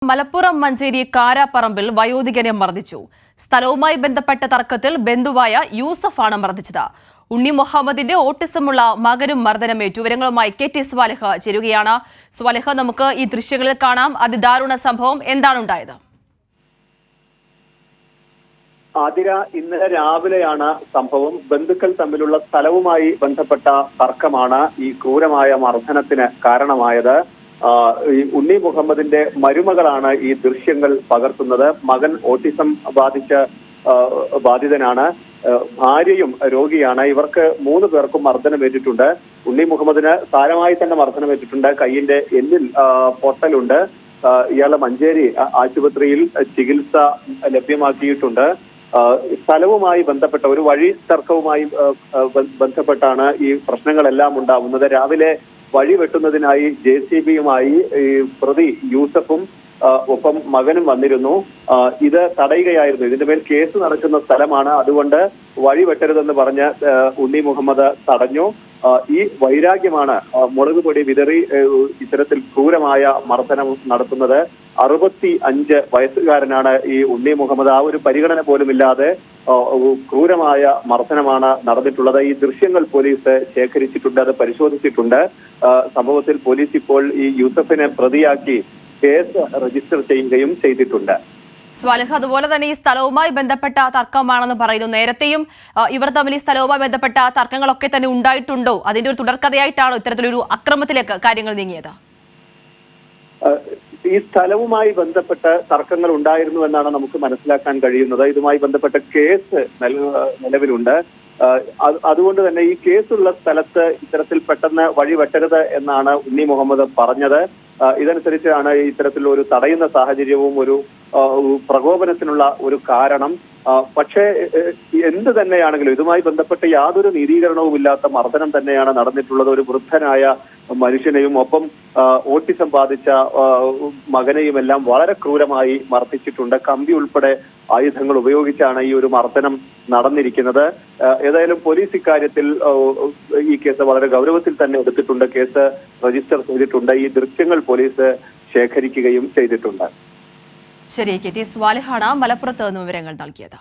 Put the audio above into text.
മലപ്പുറം മഞ്ചേരി കാരാപ്പറമ്പിൽ വയോധികനെ മർദ്ദിച്ചു. സ്ഥലവുമായി ബന്ധപ്പെട്ട തർക്കത്തിൽ ബന്ധുവായ യൂസഫാണ് മർദ്ദിച്ചത്. ഉണ്ണി മുഹമ്മദിന്റെ ഓട്ടിസമുള്ള മകനും മർദ്ദനമേറ്റു. വിവരങ്ങളുമായി KT സ്വാലിഹ ചേരുകയാണ്. സ്വാലിഹ, നമുക്ക് ഈ ദൃശ്യങ്ങളിൽ കാണാം. അതിദാരുണ സംഭവം എന്താണ് ഉണ്ടായത്? ആതിര, ഇന്നലെ രാവിലെയാണ് സംഭവം. ബന്ധുക്കൾ തമ്മിലുള്ള സ്ഥലവുമായി ബന്ധപ്പെട്ട തർക്കമാണ് ഈ ക്രൂരമായ മർദ്ദനത്തിന് കാരണമായത്. ഈ ഉണ്ണി മുഹമ്മദിന്റെ മരുമകളാണ് ഈ ദൃശ്യങ്ങൾ പകർത്തുന്നത്. മകൻ ഓട്ടിസം ബാധിതനാണ്. ഭാര്യയും രോഗിയാണ്. ഇവർക്ക് 3 പേർക്കും മർദ്ദനമേറ്റിട്ടുണ്ട്. ഉണ്ണി മുഹമ്മദിന് സാരമായി തന്നെ മർദ്ദനമേറ്റിട്ടുണ്ട്. കയ്യിന്റെ എല്ലിൽ പൊട്ടലുണ്ട്. ഇയാളെ മഞ്ചേരി ആശുപത്രിയിൽ ചികിത്സ ലഭ്യമാക്കിയിട്ടുണ്ട്. സ്ഥലവുമായി ബന്ധപ്പെട്ട ഒരു വഴി തർക്കവുമായി ബന്ധപ്പെട്ടാണ് ഈ പ്രശ്നങ്ങളെല്ലാം ഉണ്ടാവുന്നത്. രാവിലെ വഴി വെട്ടുന്നതിനായി JCBയുമായി ഈ പ്രതി യൂസഫും ഒപ്പം മകനും വന്നിരുന്നു. ഇത് തടയുകയായിരുന്നു. ഇതിന്റെ മേൽ കേസ് നടക്കുന്ന സ്ഥലമാണ്. അതുകൊണ്ട് വഴി വെട്ടരുതെന്ന് പറഞ്ഞ് ഉണ്ണി മുഹമ്മദ് തടഞ്ഞു. ഈ വൈരാഗ്യമാണ് മുളക് പൊടി വിതറി ഇത്തരത്തിൽ ക്രൂരമായ മർദ്ദനം നടത്തുന്നത്. 65 വയസ്സുകാരനാണ് ഈ ഉണ്ണി മുഹമ്മദ്. ആ ഒരു പരിഗണന പോലും ഇല്ലാതെ ക്രൂരമായ മർദ്ദനമാണ് നടന്നിട്ടുള്ളത്. ഈ ദൃശ്യങ്ങൾ പോലീസ് ശേഖരിച്ചിട്ടുണ്ട്, അത് പരിശോധിച്ചിട്ടുണ്ട്. സംഭവത്തിൽ പോലീസ് ഇപ്പോൾ ഈ യൂസഫിനെ പ്രതിയാക്കി കേസ് രജിസ്റ്റർ ചെയ്യുകയും ചെയ്തിട്ടുണ്ട്. സ്വാലിഹ, അതുപോലെ തന്നെ ഈ സ്ഥലവുമായി ബന്ധപ്പെട്ട തർക്കമാണെന്ന് പറയുന്നു. നേരത്തെയും ഇവർ തമ്മിൽ ഈ സ്ഥലവുമായി ബന്ധപ്പെട്ട തർക്കങ്ങളൊക്കെ തന്നെ ഉണ്ടായിട്ടുണ്ടോ? അതിന്റെ ഒരു തുടർക്കഥയായിട്ടാണോ ഇത്തരത്തിലൊരു അക്രമത്തിലേക്ക് കാര്യങ്ങൾ നീങ്ങിയത്? ഈ സ്ഥലവുമായി ബന്ധപ്പെട്ട് തർക്കങ്ങൾ ഉണ്ടായിരുന്നു എന്നാണ് നമുക്ക് മനസ്സിലാക്കാൻ കഴിയുന്നത്. ഇതുമായി ബന്ധപ്പെട്ട കേസ് നിലവിലുണ്ട്. അതുകൊണ്ട് തന്നെ ഈ കേസുള്ള സ്ഥലത്ത് ഇത്തരത്തിൽ പെട്ടെന്ന് വഴി വെട്ടരുത് എന്നാണ് ഉണ്ണി മുഹമ്മദ് പറഞ്ഞത്. ഇതനുസരിച്ചാണ് ഇത്തരത്തിലുള്ള ഒരു തടയുന്ന സാഹചര്യവും ഒരു പ്രകോപനത്തിനുള്ള ഒരു കാരണം. പക്ഷേ എന്ത് തന്നെയാണെങ്കിലും ഇതുമായി ബന്ധപ്പെട്ട് യാതൊരു നീതീകരണവും ഇല്ലാത്ത മർദ്ദനം തന്നെയാണ് നടന്നിട്ടുള്ളത്. ഒരു വൃദ്ധനായ മനുഷ്യനെയും ഒപ്പം ഓട്ടിസം ബാധിച്ച മകനെയും എല്ലാം വളരെ ക്രൂരമായി മർദ്ദിച്ചിട്ടുണ്ട്. കമ്പി ഉൾപ്പെടെ ആയുധങ്ങൾ ഉപയോഗിച്ചാണ് ഈ ഒരു മർദ്ദനം നടന്നിരിക്കുന്നത്. ഏതായാലും പോലീസ് ഇക്കാര്യത്തിൽ ഈ കേസ് വളരെ ഗൗരവത്തിൽ തന്നെ എടുത്തിട്ടുണ്ട്. കേസ് രജിസ്റ്റർ ചെയ്തിട്ടുണ്ട്. ഈ ദൃശ്യങ്ങൾ പോലീസ് ശേഖരിക്കുകയും ചെയ്തിട്ടുണ്ട്. ശരി, KT സ്വാലിഹാണ് മലപ്പുറത്ത് നിന്ന് വിവരങ്ങൾ നൽകിയത്.